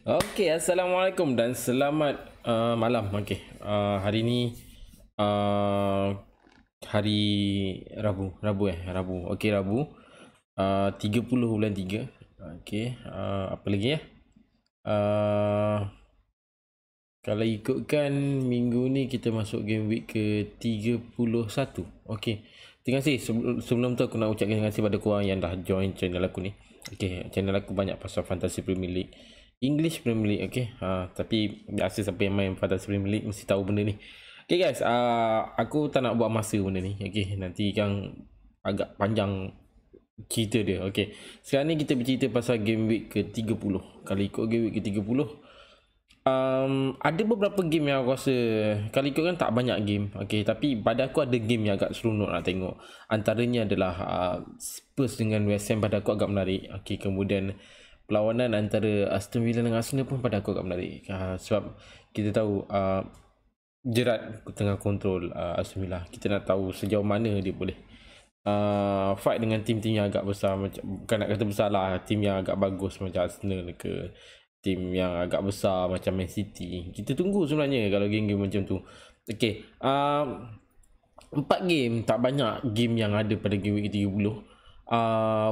Okey, Assalamualaikum dan selamat malam. Okey, hari ni uh, hari Rabu. Okey, Rabu 30 bulan 3. Okey, apa lagi ya? Uh, Kalau ikutkan minggu ni kita masuk game week ke 31. Okey. Terima kasih sebelum tu aku nak ucapkan terima kasih pada korang yang dah join channel aku ni. Okey, channel aku banyak pasal Fantasy Premier League, English Premier League, okey. Tapi biasa siapa yang main Fantasy Premier League mesti tahu benda ni. Okey guys, aku tak nak buat masa benda ni. Okey, nanti kan agak panjang cerita dia. Okey. Sekarang ni kita bercerita pasal game week ke 30. Kalau ikut game week ke 30, ada beberapa game yang aku rasa kalau ikut kan tak banyak game. Okay, tapi pada aku ada game yang agak seronok nak tengok. Antaranya adalah Spurs dengan West Ham pada aku agak menarik. Okay, kemudian perlawanan antara Aston Villa dengan Arsenal pun pada aku agak menarik. Sebab kita tahu Gerrard tengah kontrol Aston Villa. Kita nak tahu sejauh mana dia boleh fight dengan tim-tim yang agak besar, macam bukan nak kata besar lah, tim yang agak bagus macam Arsenal ke tim yang agak besar macam Man City. Kita tunggu sebenarnya kalau game-game macam tu. Okay, 4 game, tak banyak game yang ada pada game week 30.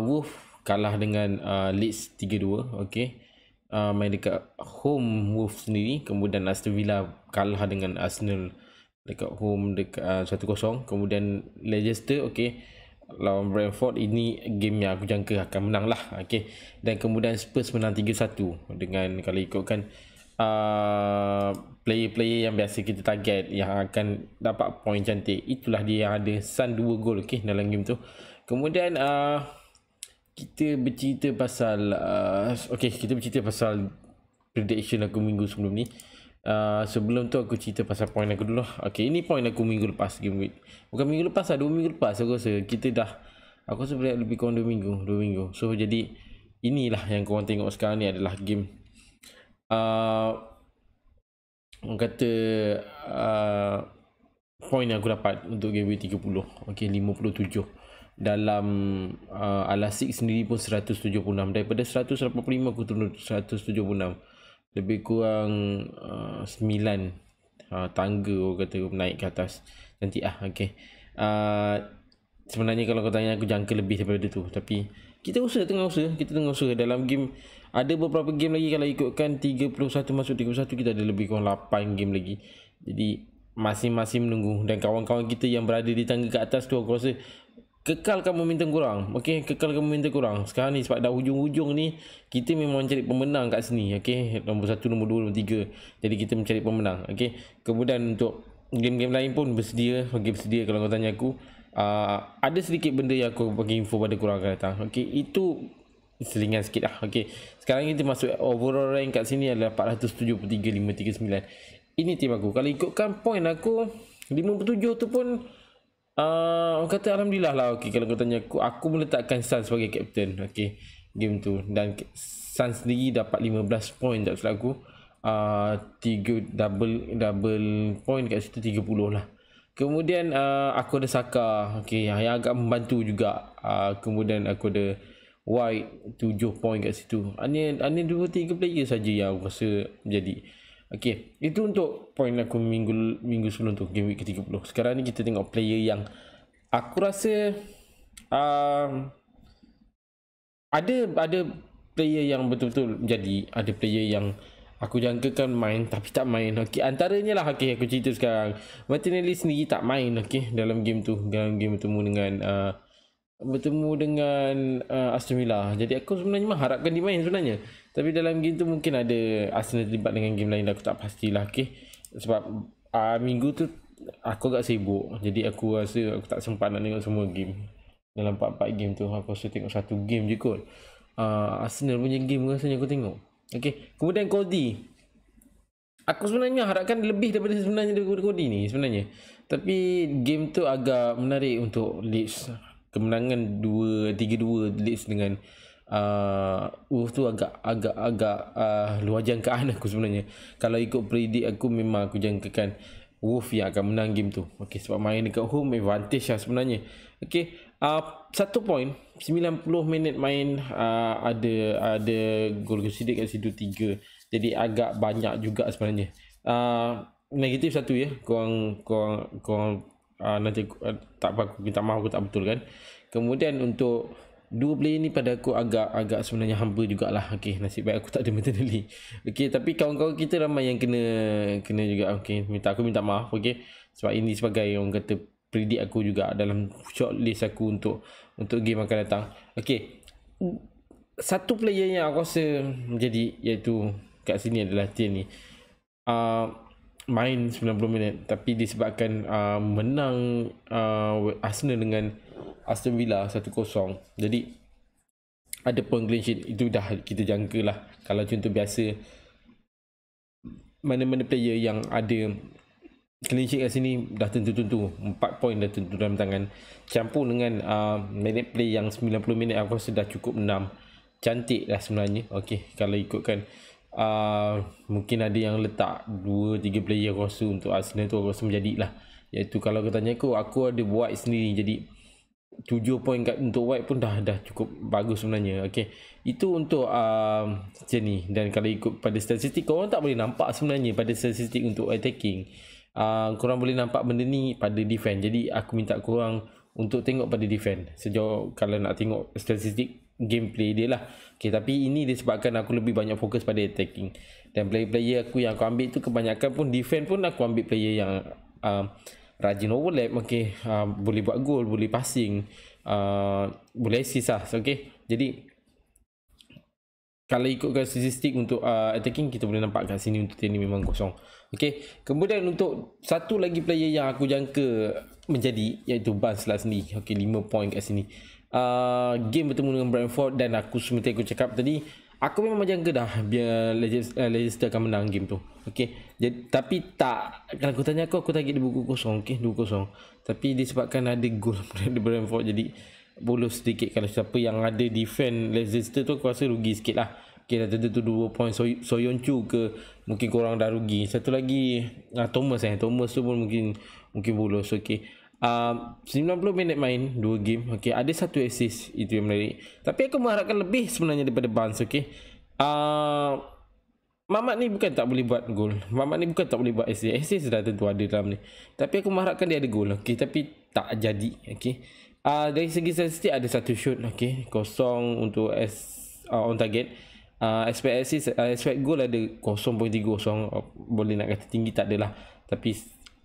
Wolves kalah dengan Leeds 3-2. Okay, main dekat home Wolves sendiri. Kemudian Aston Villa kalah dengan Arsenal dekat home dekat 1-0. Kemudian Leicester lawan Brentford, ini game yang aku jangka akan menang lah. Okay. Dan kemudian Spurs menang 3-1 dengan, kalau ikutkan player-player yang biasa kita target yang akan dapat poin cantik, itulah dia yang ada Son 2 gol dalam game tu. Kemudian kita bercerita pasal kita bercerita pasal prediction aku minggu sebelum ni. Sebelum tu aku cerita pasal poin aku dulu. Okay, ini poin aku minggu lepas game week. Bukan minggu lepas lah, 2 minggu lepas aku rasa. Aku rasa lebih kurang 2 minggu. So jadi inilah yang korang tengok sekarang ni adalah game orang kata poin yang aku dapat untuk game week 30. Okay, 57. Dalam Alasik sendiri pun 176. Daripada 185 aku turun 176. Lebih kurang 9 tangga orang kata naik ke atas. Nanti okay. Sebenarnya kalau kau tanya aku jangka lebih daripada tu, tapi kita tengah usaha dalam game. Ada beberapa game lagi, kalau ikutkan 31 masuk 31 kita ada lebih kurang 8 game lagi. Jadi masing-masing menunggu, dan kawan-kawan kita yang berada di tangga ke atas tu aku rasa kekalkan momentum korang. Okey, kekalkan momentum korang. Sekarang ni sebab dah hujung-hujung ni, kita memang mencari pemenang kat sini. Okey, nombor 1, nombor 2, nombor 3. Jadi kita mencari pemenang. Okey. Kemudian untuk game-game lain pun bersedia. Bersedia kalau kau tanya aku. Ada sedikit benda yang aku bagi info pada korang akan datang. Okey, itu selingan sikit lah. Okey. Sekarang kita masuk overall rank kat sini adalah 473,539. Ini tim aku. Kalau ikutkan poin aku 57 tu pun orang kata alhamdulillah lah. Okay, kalau kau tanya aku meletakkan Sun sebagai kapten. Okay, game tu, dan Sun sendiri dapat 15 poin tak silap aku. 3 double point kat situ, 30 lah. Kemudian aku ada Saka, okay, yang agak membantu juga. Kemudian aku ada White 7 point kat situ. Hanya 2-3 player saja yang aku rasa menjadi. Okay, itu untuk poin aku minggu sebelum tu, game week ke-30. Sekarang ni kita tengok player yang aku rasa ada player yang betul-betul menjadi, ada player yang aku jangkakan main tapi tak main. Okay, antaranya lah, okay, aku cerita sekarang. Martinelli sendiri tak main, okay, dalam game tu, dalam game bertemu dengan Aston Villa. Jadi aku sebenarnya mengharapkan dia main sebenarnya, tapi dalam game tu mungkin ada Arsenal terlibat dengan game lain, aku tak pastilah. Okay, sebab minggu tu aku agak sibuk, jadi aku rasa aku tak sempat nak tengok semua game. Dalam 4 game tu aku rasa tengok satu game je kot. Arsenal punya game rasanya aku tengok. Okay, kemudian Cody, aku sebenarnya harapkan lebih daripada Cody ni sebenarnya. Tapi game tu agak menarik untuk Leeds. Kemenangan 3-2 Leeds dengan Wolves tu agak luar jangkaan aku sebenarnya. Kalau ikut predict aku, memang aku jangkakan Wolves yang akan menang game tu. Okey, sebab main dekat home advantage lah sebenarnya. Okey, 1 point 90 minit main, ada gol kesidek kat situ 3. Jadi agak banyak juga sebenarnya. Negatif satu ya, korang nanti tak apa, aku minta maaf aku tak betul kan. Kemudian untuk dua player ni pada aku agak sebenarnya hamba jugalah. Okey, nasib baik aku tak ada maternally. Okey, tapi kawan-kawan kita ramai yang kena juga. Okey, aku minta maaf. Okey, sebab ini sebagai orang kata predict aku juga dalam shortlist aku untuk game akan datang. Okey, satu player yang aku rasa menjadi, iaitu kat sini adalah Tian ni. Main 90 minit tapi disebabkan menang Arsenal dengan Aston Villa 1-0. Jadi ada point clean sheet, itu dah kita jangka lah. Kalau contoh biasa, mana-mana player yang ada clean sheet kat sini dah tentu-tentu 4 point dah tentu dalam tangan. Campur dengan minute play yang 90 minit, aku rasa dah cukup 6. Cantik lah sebenarnya. Okey, kalau ikutkan mungkin ada yang letak 2-3 player aku rasa untuk Arsenal tu aku rasa menjadilah. Iaitu kalau kau tanya aku ada buat sendiri, jadi 7 poin untuk White pun dah cukup bagus sebenarnya. Okey, itu untuk macam ni. Dan kalau ikut pada statistik, korang tak boleh nampak sebenarnya pada statistik untuk attacking. Korang boleh nampak benda ni pada defend. Jadi aku minta korang untuk tengok pada defend sejauh kalau nak tengok statistik gameplay dia lah. Okay, tapi ini disebabkan aku lebih banyak fokus pada attacking. Dan player-player aku yang aku ambil tu kebanyakan pun defend pun aku ambil player yang rajin overlap. Okay, boleh buat goal, boleh passing, boleh assist lah. Okay, jadi kalau ikutkan statistik untuk attacking, kita boleh nampak kat sini untuk Tierney memang kosong. Okay, kemudian untuk satu lagi player yang aku jangka menjadi, iaitu Barnes lah sendiri. Okay, 5 point kat sini. Game bertemu dengan Brentford, dan aku seperti aku cakap tadi, aku memang jangka dah biar Leicester akan menang game tu. Okay, jadi, tapi tak, kalau aku tanya aku target dia 2-0. Okay, 2-0. Tapi disebabkan ada gol dari Brentford, jadi bolos sedikit. Kalau siapa yang ada defend Leicester tu, aku rasa rugi sikit lah. Okay, dah tentu 2 point. Soyuncu ke mungkin korang dah rugi. Satu lagi Thomas tu pun mungkin bolos. Okay, 90 minit main 2 game. Okay, ada 1 assist, itu yang menarik. Tapi aku mengharapkan lebih sebenarnya daripada Barnes. Okay, Mamat ni bukan tak boleh buat gol. Mamat ni bukan tak boleh buat assist. Assist dah tentu ada dalam ni. Tapi aku mengharapkan dia ada gol. Okay, tapi tak jadi. Okay, dari segi statistik ada 1 shoot. Okay, 0 untuk on target. Expect assist, expect goal ada 0.30. Boleh nak kata tinggi tak adalah, tapi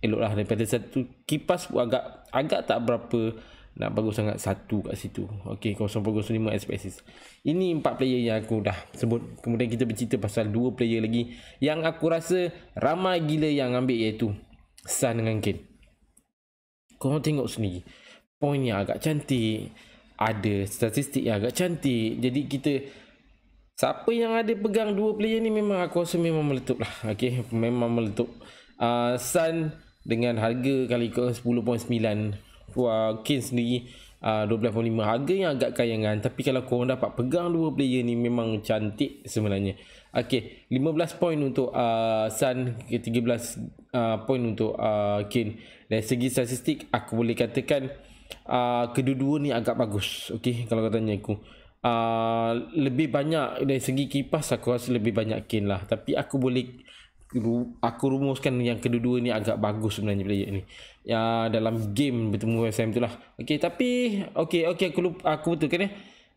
elok lah. Daripada satu kipas pun agak tak berapa nak bagus sangat, 1 kat situ. Okay, 0.05 expect assist. Ini 4 player yang aku dah sebut. Kemudian kita bercerita pasal 2 player lagi yang aku rasa ramai gila yang ambil, iaitu Son dengan Kane. Korang tengok sendiri, poinnya agak cantik, ada statistik yang agak cantik. Jadi kita, siapa yang ada pegang 2 player ni, memang aku rasa memang meletup lah. Okay, memang meletup. Son dengan harga kali ikut 10.9, Kane sendiri 12.5, harga yang agak kayangan. Tapi kalau korang dapat pegang 2 player ni, memang cantik sebenarnya. Okay, 15 poin untuk Son, 13 poin untuk Kane. Dari segi statistik, aku boleh katakan kedua-dua ni agak bagus. Okay, kalau kau tanya aku, lebih banyak dari segi kipas, aku rasa lebih banyak Kane lah. Tapi aku rumuskan yang kedua-dua ni agak bagus sebenarnya player ni ya, dalam game bertemu West Ham tu lah. Okay, tapi aku betulkan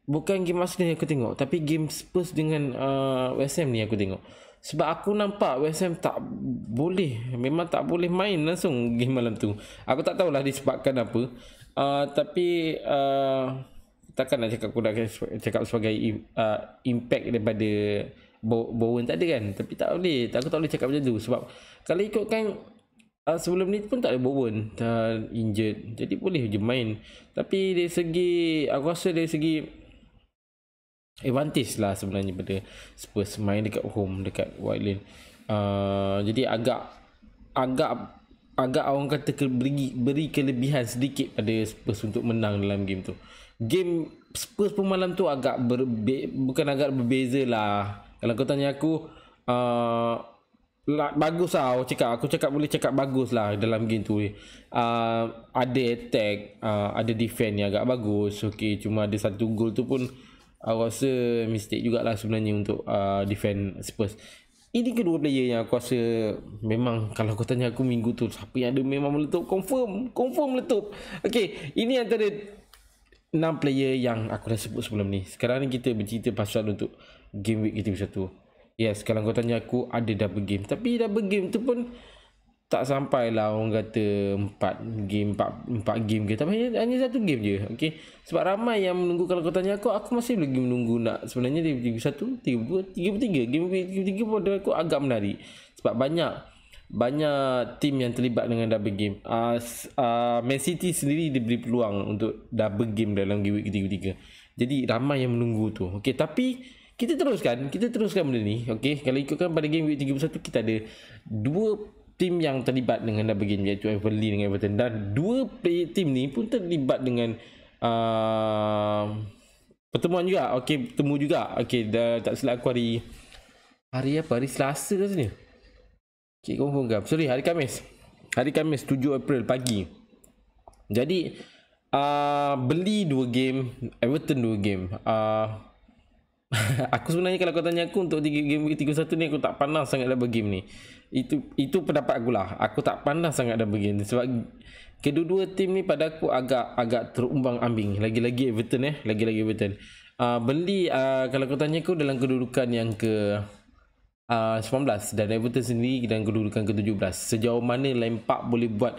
bukan game Arsenal aku tengok, tapi game Spurs dengan West Ham ni aku tengok. Sebab aku nampak West Ham memang tak boleh main langsung game malam tu. Aku tak tahulah disebabkan apa. Tapi takkan nak cakap, aku nak cakap sebagai impact daripada Bowen tak ada kan. Tapi aku tak boleh cakap macam tu. Sebab kalau ikutkan sebelum ni pun tak ada Bowen, injured, jadi boleh je main. Tapi dari segi, aku rasa dari segi advantage lah sebenarnya pada Spurs main dekat home, dekat White Lane. Jadi agak orang kata beri kelebihan sedikit pada Spurs untuk menang dalam game tu. Game Spurs pun malam tu bukan agak berbeza lah. Kalau kau tanya aku, bagus lah. Aku cakap boleh cakap bagus lah dalam game tu. Ada attack, ada defend yang agak bagus. Okay, cuma ada 1 gol tu pun aku rasa mistake jugalah sebenarnya untuk defend Spurs. ini kedua player yang aku rasa memang kalau kau tanya aku minggu tu siapa yang ada memang meletup, confirm meletup. Okay, ini antara 6 player yang aku dah sebut sebelum ni. Sekarang ni kita bercerita pasal untuk game week kita satu. Yes, kalau kau tanya aku ada double game, tapi double game tu pun tak sampai lah orang kata 4 game ke, tapi hanya satu game je. Okay, sebab ramai yang menunggu. Kalau kau tanya aku masih lagi menunggu nak sebenarnya di 31, 32, 33 game week 33 pun aku agak menarik sebab banyak tim yang terlibat dengan double game. Man City sendiri diberi peluang untuk double game dalam game week 33. Jadi ramai yang menunggu tu. Okey, tapi kita teruskan benda ni. Okey, kalau ikutkan pada game week 31 kita ada 2 tim yang terlibat dengan double game, iaitu Burnley dengan Everton, dan 2 tim ni pun terlibat dengan pertemuan juga. Okey, bertemu juga. Okey, dah tak silap aku hari apa? Hari Selasa rasanya. Okey, confirm ke? Sorry, hari Khamis 7 April pagi. Jadi Burnley 2 game, Everton 2 game. Aku sebenarnya kalau kau tanya aku untuk 3 game 31 ni, aku tak pandang sangat double game ni. Itu pendapat aku lah. Aku tak pandang sangat double game sebab kedua-dua tim ni pada aku agak terumbang-ambing. Lagi-lagi Everton lagi-lagi Everton. Burnley kalau kau tanya aku dalam kedudukan yang ke 19 dan Everton sendiri dalam kedudukan ke-17. Sejauh mana Lampard boleh buat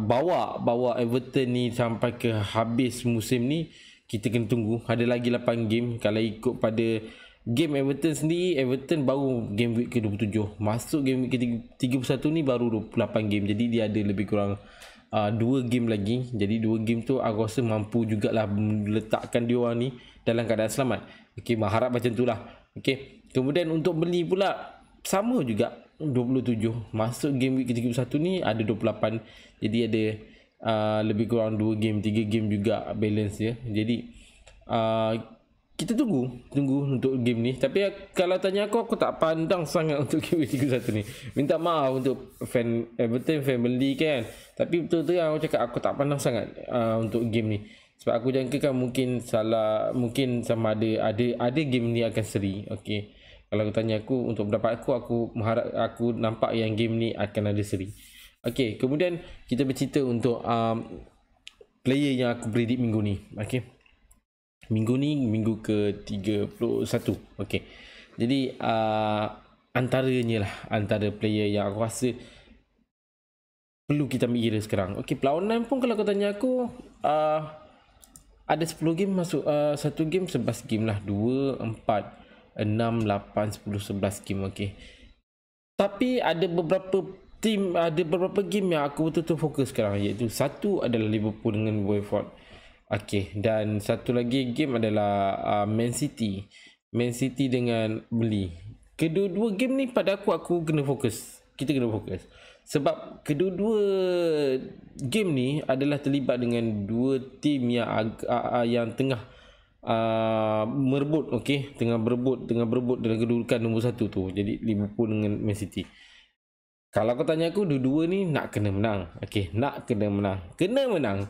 bawa Everton ni sampai ke habis musim ni, kita kena tunggu. Ada lagi 8 game. Kalau ikut pada game Everton sendiri, Everton baru game week ke-27. Masuk game week ke-31 ni baru 28 game. Jadi dia ada lebih kurang 2 game lagi. Jadi 2 game tu aku rasa mampu jugalah meletakkan dia orang ni dalam keadaan selamat. Okey, harap macam tu lah. Okey, kemudian untuk beli pula sama juga 27. Masuk game week ke-31 ni ada 28. Jadi ada lebih kurang 2 game, 3 game juga balance dia. Jadi kita tunggu untuk game ni. Tapi kalau tanya aku tak pandang sangat untuk game week 31 ni. Minta maaf untuk fan Everton, fan Burnley kan. Tapi betul-betul yang aku cakap, aku tak pandang sangat untuk game ni. Sebab aku jangkakan mungkin sama ada game ni akan seri. Okey, kalau aku tanya aku, untuk pendapat aku mengharap, aku nampak yang game ni akan ada seri. Okey, kemudian kita bercerita untuk player yang aku predict minggu ni. Okey, minggu ni minggu ke-31. Okey, jadi antara player yang aku rasa perlu kita ambil kira sekarang. Okey, perlawanan pun kalau kau tanya aku ada 10 game masuk, 1 game 11 game lah, 2, 4, 6, 8, 10, 11 game. Okey, tapi ada beberapa game yang aku betul-betul fokus sekarang, iaitu satu adalah Liverpool dengan Watford. Okey, dan satu lagi game adalah Man City dengan Burnley. Kedua-dua game ni pada aku kena fokus. Kita kena fokus sebab kedua-dua game ni adalah terlibat dengan 2 tim yang tengah merebut. Okey, tengah berebut dalam kedudukan nombor 1 tu. Jadi Liverpool dengan Man City. Kalau kau tanya aku, dua-dua ni nak kena menang. Okey, kena menang.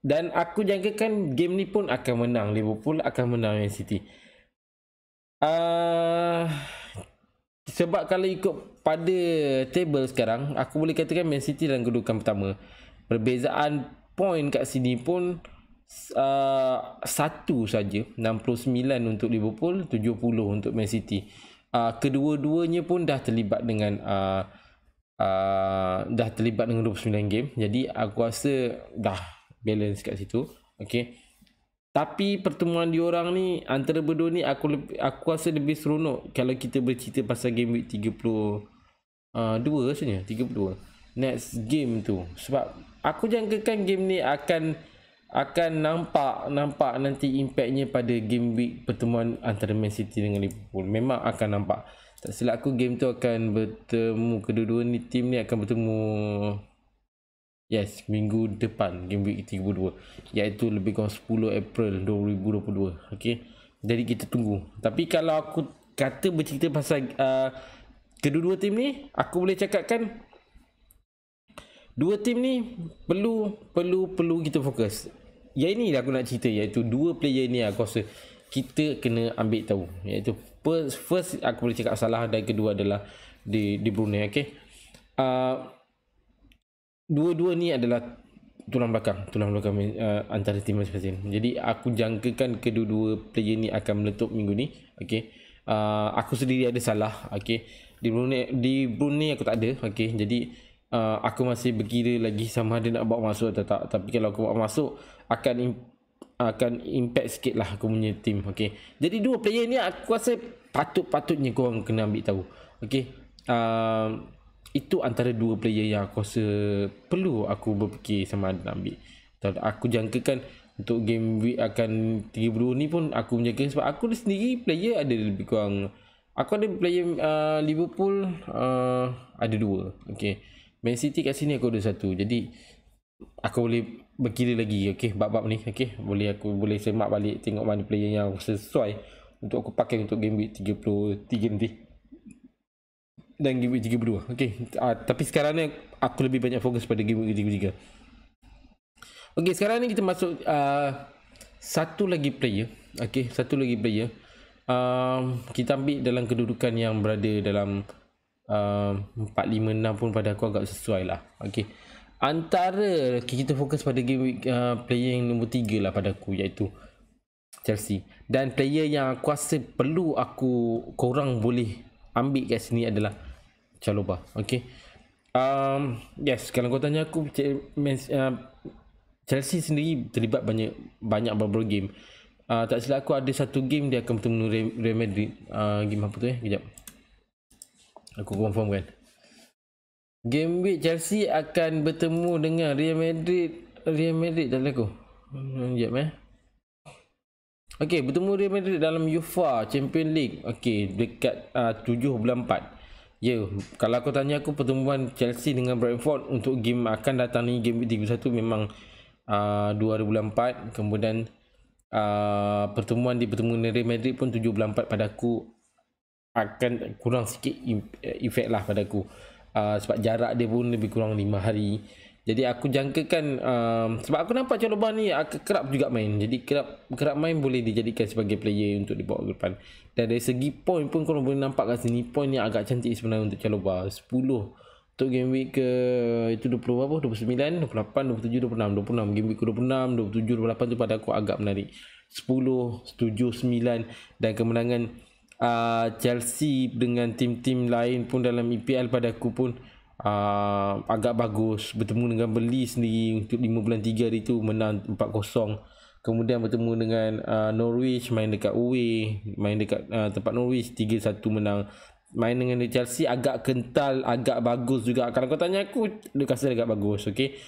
Dan aku jangkakan game ni pun akan menang. Liverpool akan menang Man City. Sebab kalau ikut pada table sekarang, aku boleh katakan Man City dalam kedudukan pertama. Perbezaan point kat sini pun satu saja, 69 untuk Liverpool, 70 untuk Man City. Kedua-duanya pun dah terlibat dengan 29 game. Jadi aku rasa dah balance kat situ. Okey, tapi pertemuan diorang ni, antara berdua ni, aku rasa lebih seronok kalau kita bercerita pasal game week 32 rasanya, 32 next game tu. Sebab aku jangkakan game ni akan nampak nanti impactnya pada game week pertemuan antara Man City dengan Liverpool. Memang akan nampak. Tak silap aku, game tu akan bertemu, kedua-dua ni tim ni akan bertemu minggu depan, game week 32, iaitu lebih kurang 10 April 2022. Okey, jadi kita tunggu. Tapi kalau aku kata bercerita pasal kedua-dua tim ni, aku boleh cakapkan dua tim ni perlu kita fokus. Yang ini aku nak cerita, iaitu 2 player ni aku rasa kita kena ambil tahu, iaitu first aku boleh cakap salah, dan kedua adalah di Brunei. Okey, dua-dua ni adalah tulang belakang antara tim masing-masing. Jadi aku jangkakan kedua-dua player ni akan meletup minggu ni. Okey, aku sendiri ada salah. Okey, di Brunei aku tak ada. Okey, jadi aku masih berkira lagi sama ada nak bawa masuk atau tak. Tapi kalau aku bawa masuk akan impact sikit lah aku punya team. Okay, jadi dua player ni aku rasa patutnya korang kena ambil tahu. Okay, itu antara dua player yang aku rasa perlu aku berfikir sama ada nak ambil. Aku jangkakan untuk game week akan 32 ni pun aku menjaga, sebab aku sendiri player ada lebih kurang, aku ada player Liverpool ada 2. Okay, Man City kat sini aku ada 1. Jadi aku boleh berkira lagi. Okay, bab-bab ni. Okay, aku boleh semak balik, tengok mana player yang sesuai untuk aku pakai untuk game week 33 nanti dan game week 32. Okay, tapi sekarang ni aku lebih banyak fokus pada game week 33. Okay, sekarang ni kita masuk satu lagi player. Okay, satu lagi player kita ambil dalam kedudukan yang berada dalam 4, 5, 6 pun pada aku agak sesuai lah. Okay, antara kita fokus pada game week player yang nombor 3 lah pada aku, iaitu Chelsea. Dan player yang aku rasa perlu korang boleh ambil kat sini adalah Chalobah. Okay, yes, kalau kau tanya aku, Chelsea sendiri terlibat banyak beberapa game. Tak silap aku ada satu game dia akan bertemu Real Madrid. Game apa tu kejap aku confirm kan. Game week Chelsea akan bertemu dengan Real Madrid tak laku. Sekejap Okey, bertemu Real Madrid dalam UEFA Champions League. Okey, dekat 7 bulan 4. Ya, kalau aku tanya aku, pertemuan Chelsea dengan Brentford untuk game akan datang ni, game week 31 memang 2 bulan 4. Kemudian pertemuan Real Madrid pun 7 bulan 4 pada aku akan kurang sikit efek lah pada aku, sebab jarak dia pun lebih kurang 5 hari. Jadi aku jangkakan, sebab aku nampak Chalobah ni kerap juga main. Jadi kerap main boleh dijadikan sebagai player untuk dibawa ke depan. Dan dari segi point pun korang boleh nampak kat sini, point yang agak cantik sebenarnya untuk Chalobah. 10 untuk game week ke itu 20 berapa? 29, 28, 27, 26. Game week ke 26, 27, 28 tu pada aku agak menarik. 10, 7, 9 dan kemenangan Chelsea dengan tim-tim lain pun dalam EPL pada aku pun agak bagus. Bertemu dengan Burnley sendiri untuk 5 bulan 3 hari tu menang 4-0. Kemudian bertemu dengan Norwich, main dekat away, main dekat tempat Norwich 3-1 menang. Main dengan Chelsea agak kental, agak bagus juga. Kalau kau tanya aku, Newcastle agak bagus. Okay,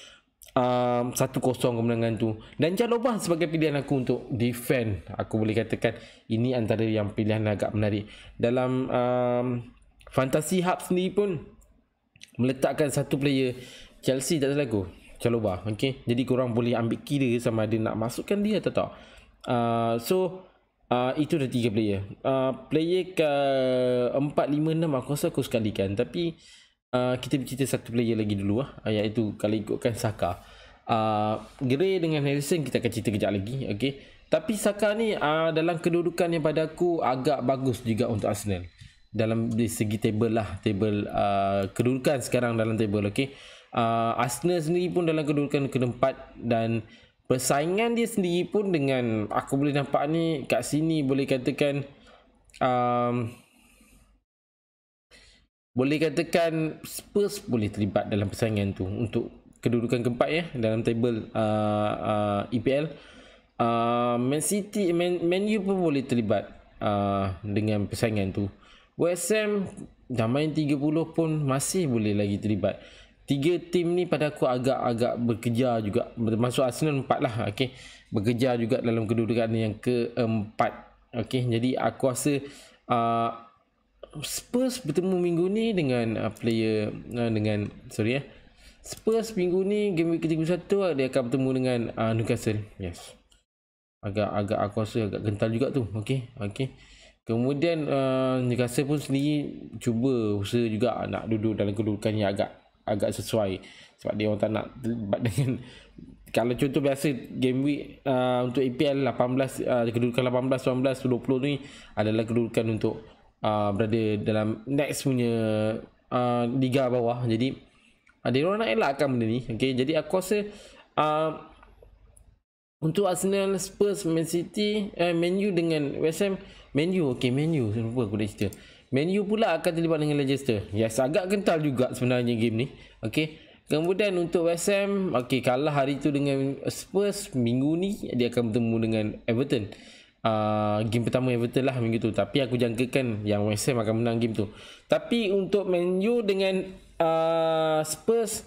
1-0 kemenangan tu. Dan Chalobah sebagai pilihan aku untuk defend, aku boleh katakan ini antara yang pilihan agak menarik. Dalam Fantasy Hub sendiri pun meletakkan satu player Chelsea, tak salah aku, Chalobah. Okay, jadi korang boleh ambil kira sama ada nak masukkan dia atau tak. Itu dah 3 player. Player ke 4, 5, 6 aku rasa aku sekalikan. Tapi kita bercerita satu player lagi dulu iaitu kalau ikutkan Saka. Gray dengan Harrison kita akan cerita kejap lagi. Okay, tapi Saka ni dalam kedudukan yang pada aku agak bagus juga untuk Arsenal. Dalam segi table lah, kedudukan sekarang dalam table. Okay, Arsenal sendiri pun dalam kedudukan ke-4 dan persaingan dia sendiri pun dengan aku boleh nampak ni kat sini boleh katakan Spurs boleh terlibat dalam persaingan tu untuk kedudukan ke-4 dalam table EPL. Man City, Man U pun boleh terlibat dengan persaingan tu. West Ham dah main 30 pun masih boleh lagi terlibat. 3 tim ni pada aku agak berkejar juga, termasuk Arsenal 4 lah. Okay, berkejar juga dalam kedudukan yang ke-4. Okay, jadi aku rasa Spurs bertemu minggu ni dengan Spurs minggu ni game week ke-31 dia akan bertemu dengan Newcastle. Yes, agak aku rasa agak gental juga tu. Okay. Kemudian Newcastle pun sendiri cuba usaha juga nak duduk dalam kedudukan yang agak sesuai, sebab dia orang tak nak terlibat dengan kalau contoh biasa game week untuk EPL 18 kedudukan 18, 19, 20 ni adalah kedudukan untuk berada dalam next punya liga bawah. Jadi dia orang nak elakkan benda ni. Okay, jadi aku rasa untuk Arsenal, Spurs, Man City, Man U dengan West Ham, Man U, okay, Man U, lupa aku dah cerita. Man U pula akan terlibat dengan Leicester. Yes, agak kental juga sebenarnya game ni. Okay, kemudian untuk West Ham, okay, kalah hari tu dengan Spurs. Minggu ni dia akan bertemu dengan Everton. Game pertama Everton lah minggu tu. Tapi aku jangkakan yang West Ham akan menang game tu. Tapi untuk Man U dengan Spurs,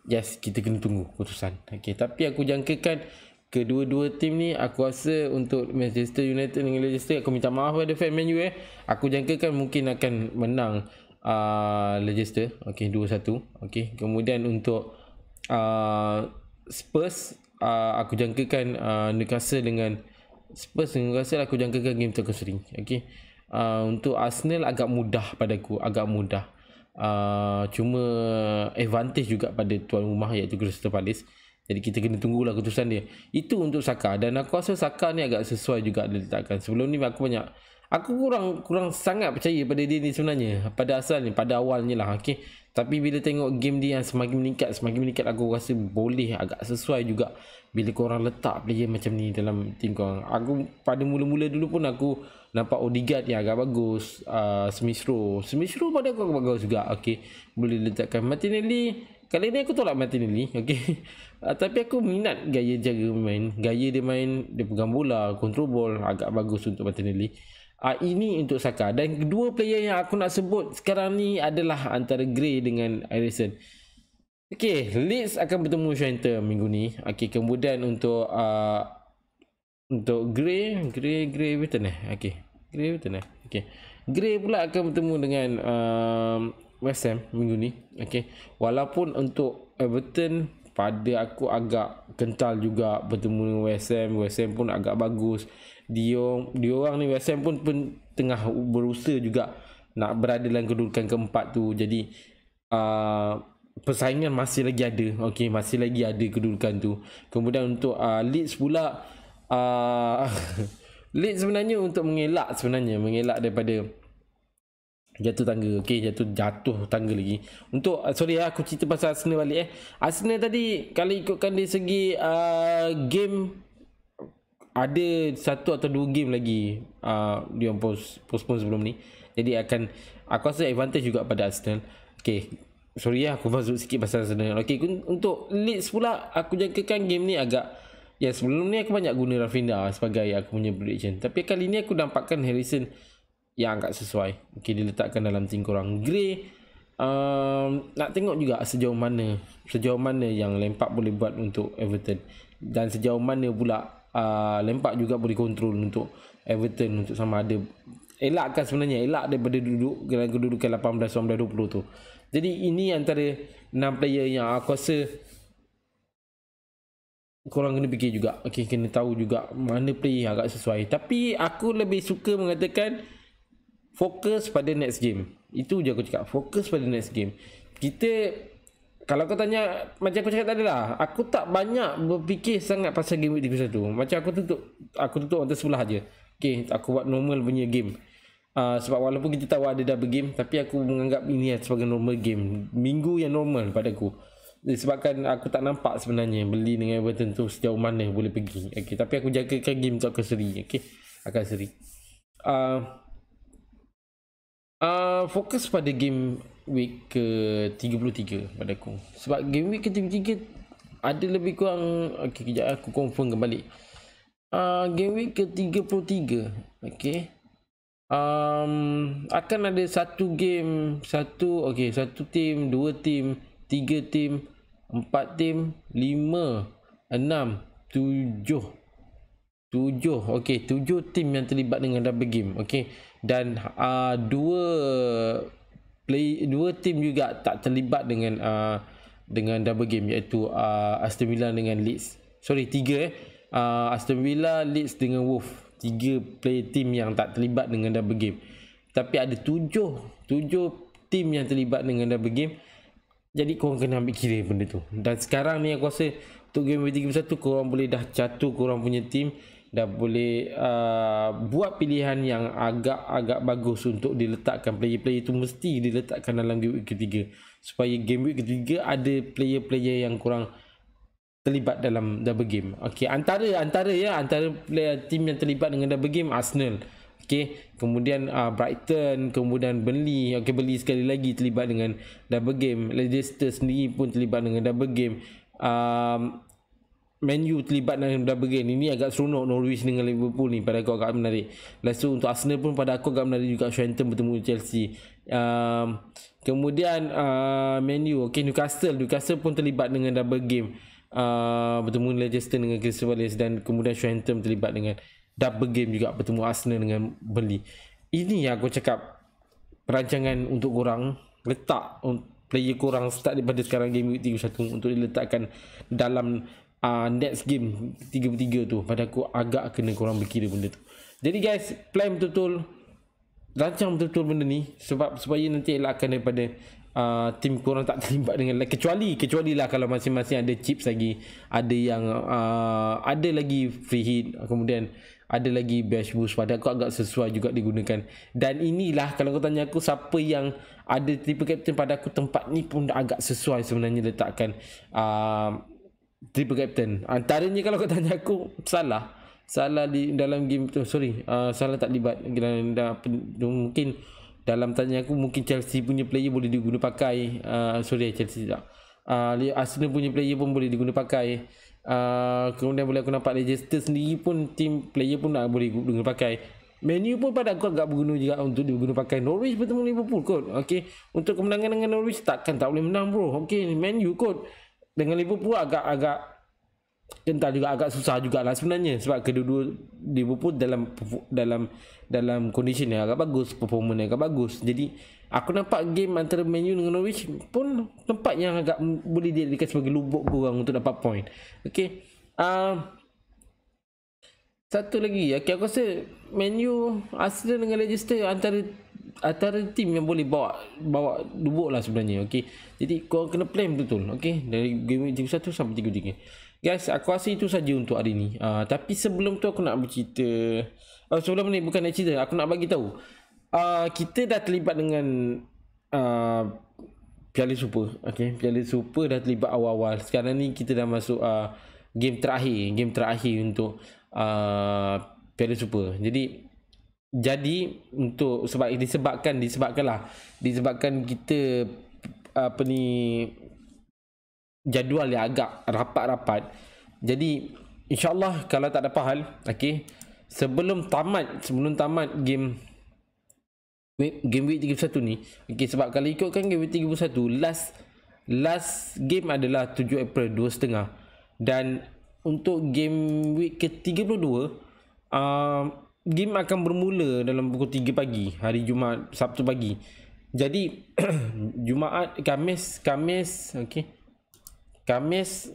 yes, kita kena tunggu keputusan. Okay, tapi aku jangkakan kedua-dua tim ni, aku rasa untuk Manchester United dengan Leicester, aku minta maaf pada fan Man U aku jangkakan mungkin akan menang Leicester. Okay, 2-1. Okay, kemudian untuk Spurs, aku jangkakan Newcastle dengan Spurs dengan Newcastle, aku jangkakan game tu akan seri. Okay, untuk Arsenal agak mudah padaku, agak mudah. Cuma advantage juga pada tuan rumah iaitu Crystal Palace. Jadi kita kena tunggulah keputusan dia. Itu untuk Saka, dan aku rasa Saka ni agak sesuai juga diletakkan. Sebelum ni aku kurang sangat percaya pada dia ni sebenarnya pada asalnya, pada awalnya lah. Okay, tapi bila tengok game dia yang semakin meningkat, aku rasa boleh agak sesuai juga bila korang letak player macam ni dalam tim korang. Aku pada mula-mula dulu pun aku nampak Odegaard yang agak bagus, Smith Rowe pada aku agak bagus juga. Okay, boleh letakkan Martinelli. Kali ni aku tolak Martinelli, okay. Tapi aku minat gaya dia main, dia pegang bola, control ball, agak bagus untuk Martinelli. Ini untuk Saka. Dan kedua player yang aku nak sebut sekarang ni adalah antara Gray dengan Alisson. Okay, Leeds akan bertemu Southampton minggu ni. Okay, kemudian untuk Gray Everton okay. Gray Everton okay. Gray pula akan bertemu dengan West Ham minggu ni. Okay, walaupun untuk Everton pada aku agak kental juga bertemu dengan West Ham pun agak bagus. Dia orang ni, West Ham pun tengah berusaha juga nak berada dalam kedudukan keempat tu. Jadi persaingan masih lagi ada. Okay, masih lagi ada kedudukan tu. Kemudian untuk Leeds pula, Leeds sebenarnya untuk mengelak daripada jatuh tangga. Okay, jatuh tangga lagi. Untuk sorry aku cerita pasal Arsenal balik Arsenal tadi, kalau ikutkan dari segi game, ada 1 atau 2 game lagi dia postpone sebelum ni. Jadi aku rasa advantage juga pada Arsenal. Okay, sorry aku masuk sikit pasal Arsenal. Okay, untuk Leeds pula aku jangkakan game ni agak, sebelum ni aku banyak guna Rafinha sebagai aku punya prediction. Tapi kali ni aku nampakkan Harrison yang agak sesuai. Okay, diletakkan dalam tim korang. Gray, nak tengok juga sejauh mana yang Lampard boleh buat untuk Everton, dan sejauh mana pula Lampard juga boleh kontrol untuk Everton, untuk sama ada elak daripada duduk dalam kedudukan 18, 19, 20 tu. Jadi ini antara 6 player yang aku rasa korang kena fikir juga. Okay, kena tahu juga mana player yang agak sesuai. Tapi aku lebih suka mengatakan fokus pada next game. Itu je aku cakap, fokus pada next game. Kita, kalau kau tanya, macam aku cakap tadi lah, aku tak banyak berfikir sangat pasal game week 31. Macam aku tutup mata sebelah je. Okay, aku buat normal punya game. Sebab walaupun kita tahu ada double game, tapi aku menganggap ini sebagai normal game, minggu yang normal pada aku. Disebabkan aku tak nampak sebenarnya beli dengan Everton tu sejauh mana boleh pergi. Okay, tapi aku jagakan game tu akan seri. Okay, akan seri. Fokus pada game week ke-33 pada aku. Sebab game week ke-33 ada lebih kurang, okay, kejap aku confirm kembali. Game week ke-33, okay, akan ada satu game, satu tim, 2 tim, 3 tim, 4 tim, 5, 6, 7. 7 tim yang terlibat dengan double game. Okay, dan 2 tim juga tak terlibat dengan double game, iaitu Aston Villa dengan Leeds. Sorry, 3 Aston Villa, Leeds dengan Wolves. 3 play tim yang tak terlibat dengan double game. Tapi ada 7 tim yang terlibat dengan double game. Jadi korang kena ambil kira benda tu. Dan sekarang ni aku rasa Untuk game week 31 korang boleh dah catur korang punya team, dah boleh buat pilihan yang agak bagus untuk diletakkan. Player-player itu mesti diletakkan dalam game week ketiga, supaya game week ketiga ada player-player yang korang terlibat dalam double game. Okey, antara player team yang terlibat dengan double game Arsenal. Okey, kemudian Brighton, kemudian Burnley. Okey, Burnley sekali lagi terlibat dengan double game. Leicester sendiri pun terlibat dengan double game. Man U terlibat dalam double game. Ini agak seronok. Norwich dengan Liverpool ni pada aku agak menarik. Lepas tu untuk Arsenal pun pada aku agak menarik juga. Southampton bertemu Chelsea. Kemudian Man U, okay, Newcastle pun terlibat dengan double game, bertemu Leicester dengan Crystal Palace. Dan kemudian Southampton terlibat dengan double game juga, bertemu Arsenal dengan Burnley. Ini yang aku cakap, perancangan untuk korang letak player korang start daripada sekarang game week 31 untuk diletakkan dalam next game 3-3 tu. Pada aku agak kena korang berkira benda tu. Jadi guys, plan betul-betul, rancang betul-betul benda ni supaya nanti elakkan daripada tim korang tak terlibat dengan kecuali lah kalau masing-masing ada chips lagi, ada yang ada lagi free hit, kemudian ada lagi bash boost. Pada aku agak sesuai juga digunakan. Dan inilah kalau kau tanya aku siapa yang ada triple captain, pada aku tempat ni pun agak sesuai sebenarnya letakkan triple captain. Antaranya kalau kau tanya aku Salah di dalam game tu, Salah tak libat. Mungkin dalam tanya aku, mungkin Chelsea punya player boleh diguna pakai. Chelsea tak. Arsenal punya player pun boleh diguna pakai. Kemudian boleh aku nampak Leicester sendiri pun team player pun nak boleh diguna pakai. Man U pun pada aku agak berguna juga untuk diguna pakai. Norwich bertemu Liverpool kot. Okay, untuk kemenangan dengan Norwich tak boleh menang bro. Okay, Man U kot dengan Liverpool agak kental juga, agak susah jugalah sebenarnya, sebab kedua-dua Liverpool dalam condition yang agak bagus, performance yang agak bagus. Jadi aku nampak game antara Man U dengan Norwich pun tempat yang agak boleh dijadikan sebagai lubuk korang untuk dapat point. Okey, satu lagi, okay, aku rasa Man U, Arsenal dengan Leicester antara tim yang boleh bawa lubuk lah sebenarnya. Okey, jadi korang kena plan betul. Okey, dari game 31 sampai 33. Guys, aku rasa itu saja untuk hari ni. Tapi sebelum tu aku nak bercerita. Sebelum ni bukan nak cerita, aku nak bagi tahu. Kita dah terlibat dengan Piala Super. Okay, Piala Super dah terlibat awal-awal. Sekarang ni kita dah masuk game terakhir untuk Piala Super. Jadi untuk disebabkan kita jadual yang agak rapat-rapat. Jadi insyaAllah kalau tak ada apa hal, okay, sebelum tamat game week 31 ni, okay, sebab kalau ikutkan game week 31, last game adalah 7 April 2.30. Dan untuk game week ke-32, game akan bermula dalam pukul 3 pagi hari Jumaat, Sabtu pagi. Jadi Jumaat, Khamis, okay, Khamis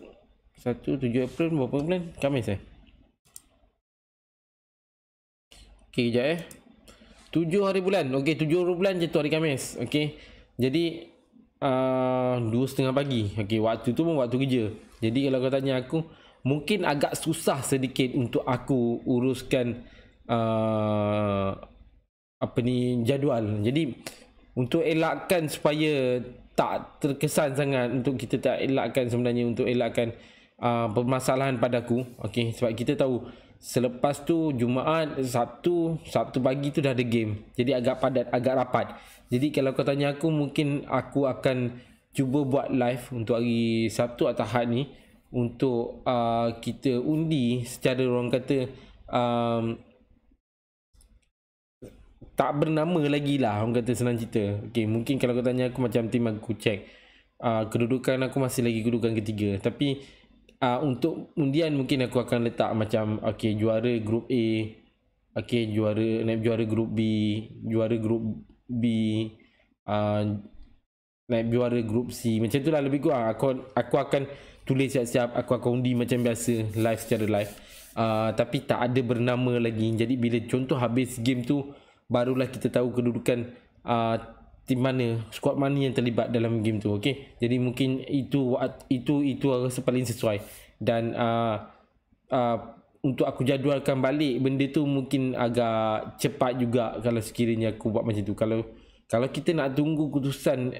7 April berapa bulan? Khamis okay, kejap 7 hari bulan. Okay, 7 hari bulan je tu hari Khamis. Okay, jadi 2.30 pagi. Okay, waktu tu pun waktu kerja. Jadi kalau kau tanya aku, mungkin agak susah sedikit untuk aku uruskan jadual. Jadi untuk elakkan supaya tak terkesan sangat, untuk kita tak elakkan sebenarnya, untuk elakkan permasalahan padaku. Okay, sebab kita tahu selepas tu Jumaat, Sabtu pagi tu dah ada game. Jadi agak padat, agak rapat. Jadi kalau kau tanya aku, mungkin aku akan cuba buat live untuk hari Sabtu atau Ahad ni, untuk kita undi secara orang kata tak bernama lagi lah, orang kata, senang cerita. Okay, mungkin kalau kau tanya aku, macam tim aku check kedudukan aku masih lagi kedudukan ketiga. Tapi untuk undian mungkin aku akan letak macam, okay, juara grup A, okay, naib juara grup B, juara grup B, naib juara grup C. Macam tu lah lebih kurang. Aku akan tulis siap-siap, aku akan undi macam biasa, secara live. Tapi tak ada bernama lagi. Jadi bila contoh habis game tu, barulah kita tahu kedudukan tim mana, squad mana yang terlibat dalam game tu. Okay, jadi mungkin itu aku rasa paling sesuai. Dan untuk aku jadualkan balik benda tu mungkin agak cepat juga kalau sekiranya aku buat macam tu. Kalau kita nak tunggu keputusan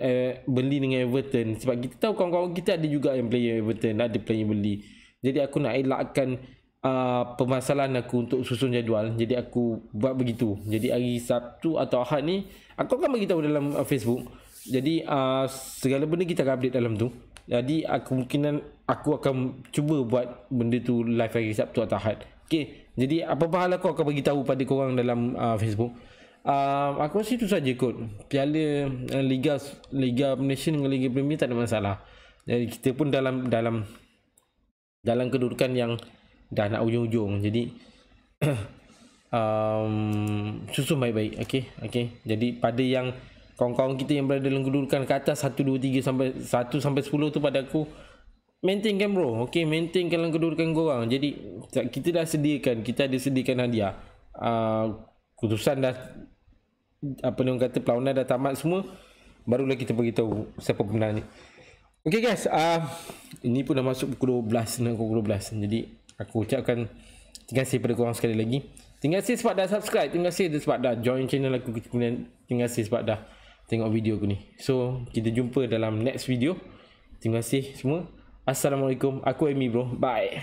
beli dengan Everton, sebab kita tahu kawan-kawan kita ada juga yang player Everton, ada player beli. Jadi aku nak elakkan permasalahan aku untuk susun jadual. Jadi aku buat begitu. Jadi hari Sabtu atau Ahad ni aku akan bagi tahu dalam Facebook. Jadi segala benda kita akan update dalam tu. Jadi kemungkinan aku akan cuba buat benda tu live hari Sabtu atau Ahad. Okay, jadi apa-apa hal aku akan bagi tahu pada korang dalam Facebook. Aku rasa itu saja kot. Piala Liga Malaysia dengan Liga Premier tak ada masalah. Jadi kita pun dalam kedudukan yang dah nak ujung-ujung. Jadi susun baik-baik. Okay. Jadi pada yang kawan-kawan kita yang berada dalam kedudukan ke atas 1, 2, 3 sampai 1 sampai 10 tu, pada aku maintainkan bro. Okay, maintainkan dalam kedudukan korang. Jadi kita dah sediakan, kita ada sediakan hadiah. Keputusan dah, apa orang kata, perlawanan dah tamat semua, barulah kita beritahu siapa pemenangnya. Okay guys, ini pun dah masuk pukul 12, nak pukul 12. Jadi aku ucapkan terima kasih pada korang sekali lagi. Terima kasih sebab dah subscribe, terima kasih sebab dah join channel aku, terima kasih sebab dah tengok video aku ni. So kita jumpa dalam next video. Terima kasih semua. Assalamualaikum. Aku Amy bro. Bye.